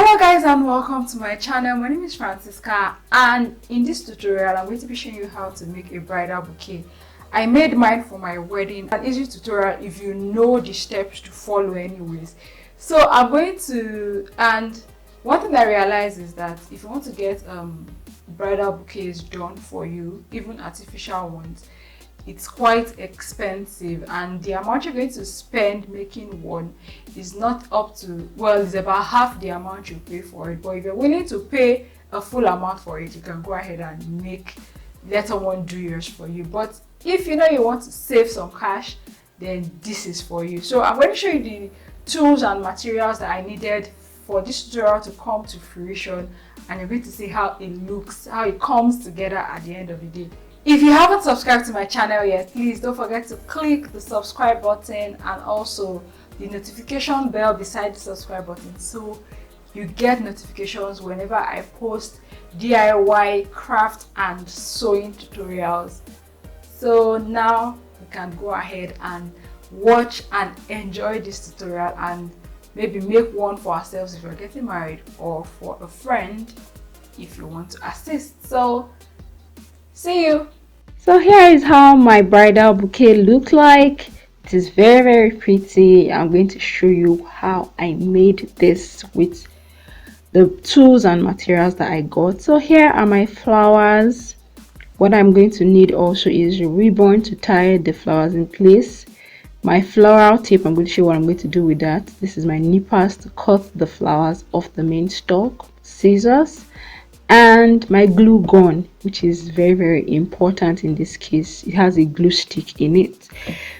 Hello guys and welcome to my channel. My name is Francisca, and in this tutorial I'm going to be showing you how to make a bridal bouquet. I made mine for my wedding. An easy tutorial if you know the steps to follow anyways. So I'm going to, and one thing I realized is that if you want to get bridal bouquets done for you, even artificial ones, it's quite expensive, and the amount you're going to spend making one is not up to, well, it's about half the amount you pay for it. But if you're willing to pay a full amount for it, you can go ahead and let someone do yours for you. But if you know you want to save some cash, then this is for you. So I'm going to show you the tools and materials that I needed for this tutorial to come to fruition, and you're going to see how it looks, how it comes together at the end of the day. If you haven't subscribed to my channel yet, please don't forget to click the subscribe button and also the notification bell beside the subscribe button, so you get notifications whenever I post DIY craft and sewing tutorials. So now we can go ahead and watch and enjoy this tutorial, and maybe make one for ourselves if you're getting married, or for a friend if you want to assist. So see you. So here is how my bridal bouquet looked like. It is very pretty. I'm going to show you how I made this with the tools and materials that I got. So here are my flowers. What I'm going to need also is a ribbon to tie the flowers in place. My floral tape, I'm going to show you what I'm going to do with that. This is my nippers to cut the flowers off the main stalk, scissors, and my glue gun, which is very important in this case. It has a glue stick in it.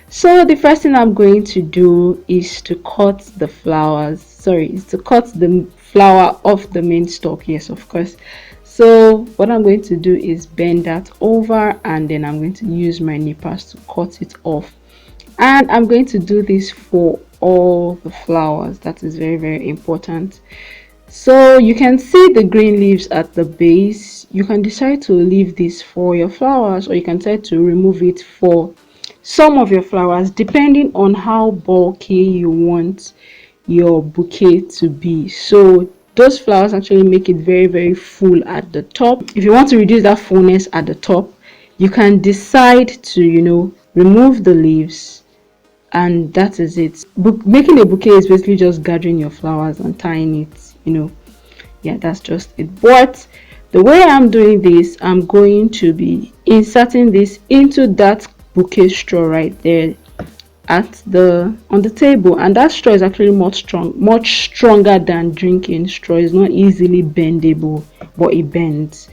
So the first thing I'm going to do is to cut the flowers, to cut the flower off the main stalk. Yes, of course. So what I'm going to do is bend that over, and then I'm going to use my nippers to cut it off. And I'm going to do this for all the flowers. That is very important. So you can see the green leaves at the base. You can decide to leave this for your flowers, or you can decide to remove it for some of your flowers, depending on how bulky you want your bouquet to be. So those flowers actually make it very full at the top. If you want to reduce that fullness at the top, you can decide to remove the leaves, and that is it. Making a bouquet is basically just gathering your flowers and tying it. Yeah, that's just it. But the way I'm doing this, I'm going to be inserting this into that bouquet straw right there on the table, and that straw is actually much stronger than drinking straw. It's not easily bendable, but it bends.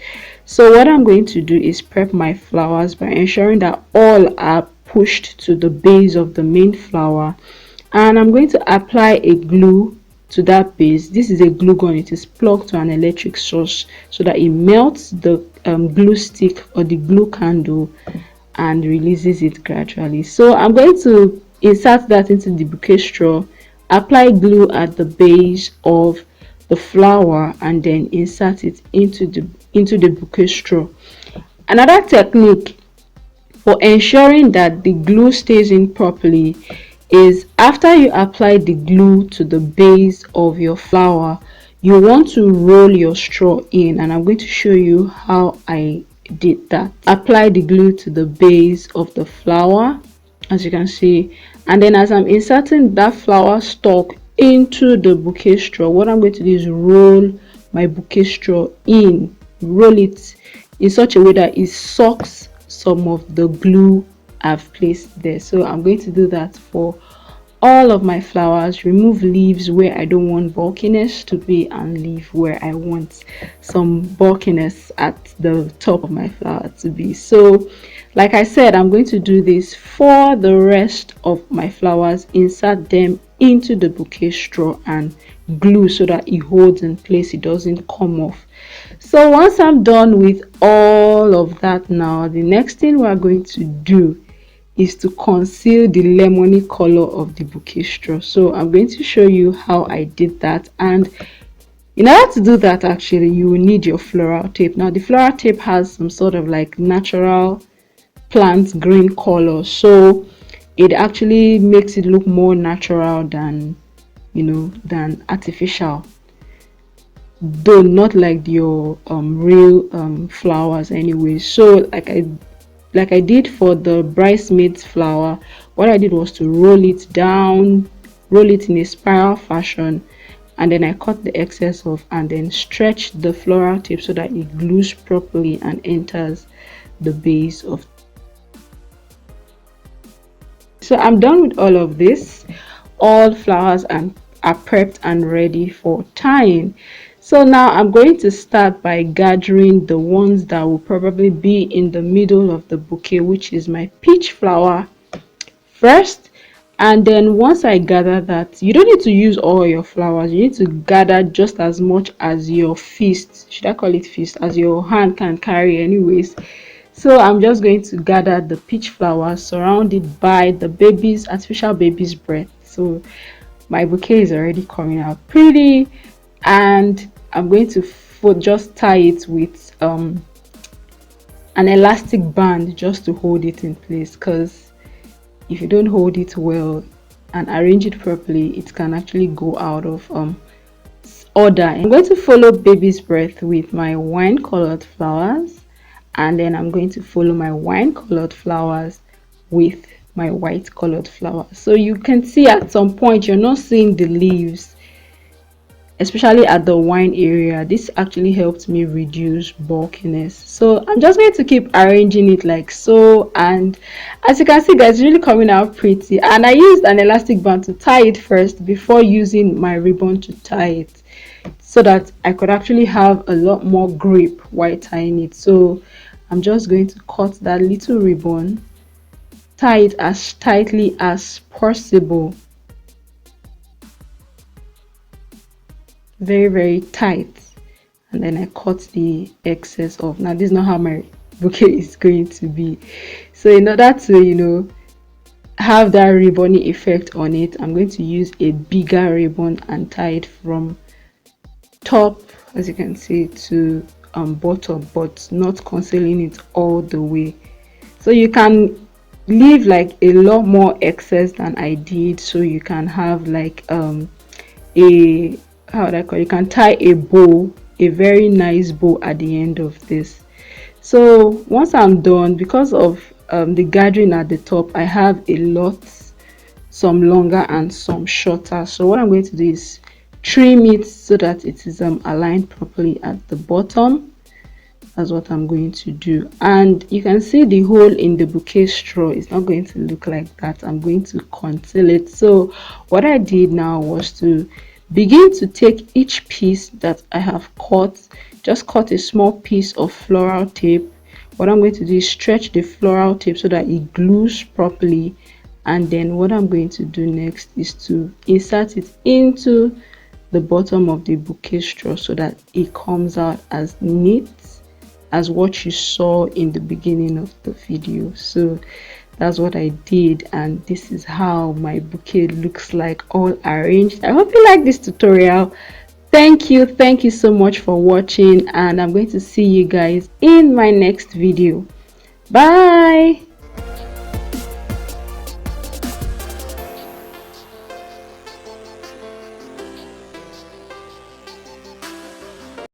So what I'm going to do is prep my flowers by ensuring that all are pushed to the base of the main flower, and I'm going to apply a glue to that base. This is a glue gun. It is plugged to an electric source so that it melts the glue stick or the glue candle and releases it gradually. So I'm going to insert that into the bouquet straw, apply glue at the base of the flower, and then insert it into the bouquet straw. Another technique for ensuring that the glue stays in properly is, after you apply the glue to the base of your flower, you want to roll your straw in, and I'm going to show you how I did that. Apply the glue to the base of the flower, as you can see, and then as I'm inserting that flower stalk into the bouquet straw, what I'm going to do is roll my bouquet straw in, roll it in such a way that it sucks some of the glue I've placed there. So I'm going to do that for all of my flowers. Remove leaves where I don't want bulkiness to be, and leave where I want some bulkiness at the top of my flower to be. So like I said, I'm going to do this for the rest of my flowers. Insert them into the bouquet straw and glue so that it holds in place, it doesn't come off. So once I'm done with all of that, now the next thing we're going to do is to conceal the lemony color of the bouquet straw. So I'm going to show you how I did that, and in order to do that, actually you will need your floral tape. Now the floral tape has some sort of like natural plant green color, so it actually makes it look more natural than artificial. though not like your real flowers anyway. So like I did for the bridesmaids flower, what I did was to roll it down, roll it in a spiral fashion, and then I cut the excess off and then stretch the floral tip so that it glues properly and enters the base of. So I'm done with all of this. All flowers and are prepped and ready for tying. So now I'm going to start by gathering the ones that will probably be in the middle of the bouquet, which is my peach flower first. And then once I gather that, you don't need to use all your flowers, you need to gather just as much as your fist, should I call it fist, as your hand can carry anyways. So I'm just going to gather the peach flowers surrounded by the baby's artificial baby's breath. So my bouquet is already coming out pretty, and I'm going to just tie it with an elastic band just to hold it in place, because if you don't hold it well and arrange it properly, it can actually go out of order. I'm going to follow baby's breath with my wine colored flowers, and then I'm going to follow my wine colored flowers with my white colored flowers. So you can see at some point you're not seeing the leaves, especially at the wine area. This actually helped me reduce bulkiness. So I'm just going to keep arranging it like so, and as you can see guys, it's really coming out pretty. And I used an elastic band to tie it first before using my ribbon to tie it, so that I could actually have a lot more grip while tying it. So I'm just going to cut that little ribbon, tie it as tightly as possible, very tight, and then I cut the excess off. Now this is not how my bouquet is going to be. So in order to have that ribbony effect on it, I'm going to use a bigger ribbon and tie it from top, as you can see, to bottom, but not concealing it all the way. So you can leave like a lot more excess than I did, so you can have like a, how would I call it, you can tie a bow, a very nice bow at the end of this. So once I'm done, because of the gathering at the top, I have a lot, some longer and some shorter. So what I'm going to do is trim it so that it is aligned properly at the bottom. That's what I'm going to do. And you can see the hole in the bouquet straw is not going to look like that. I'm going to conceal it. So what I did now was to begin to take each piece that I have cut, just cut a small piece of floral tape. What I'm going to do is stretch the floral tape so that it glues properly, and then what I'm going to do next is to insert it into the bottom of the bouquet straw so that it comes out as neat as what you saw in the beginning of the video. So that's what I did, and this is how my bouquet looks like, all arranged. I hope you like this tutorial. Thank you so much for watching, and I'm going to see you guys in my next video. Bye.